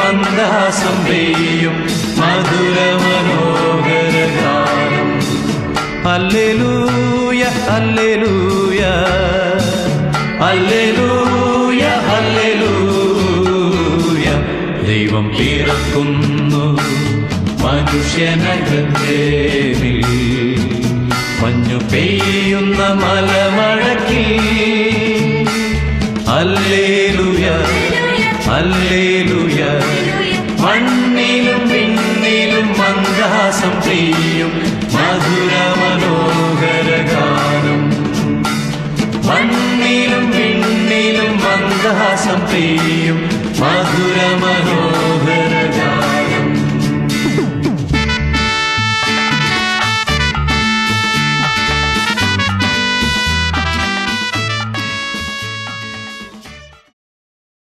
മന്ദഹാസം പെയ്യും മധുര മനോഹര ഗാനം. Hallelujah hallelujah hallelujah hallelujah. ദൈവം പിറക്കുന്നു മനുഷ്യനകത്തേമിൽ, മഞ്ഞു പെയ്യുന്ന മലമഴക്കിൽ. Hallelujah hallelujah. മണ്ണിലും വിണ്ണിലും മന്ദഹാസം പെയ്യും മധുര മനോഹര ഗാനം. മണ്ണിലും വിണ്ണിലും മന്ദഹാസം പെയ്യും മധുര മനോഹര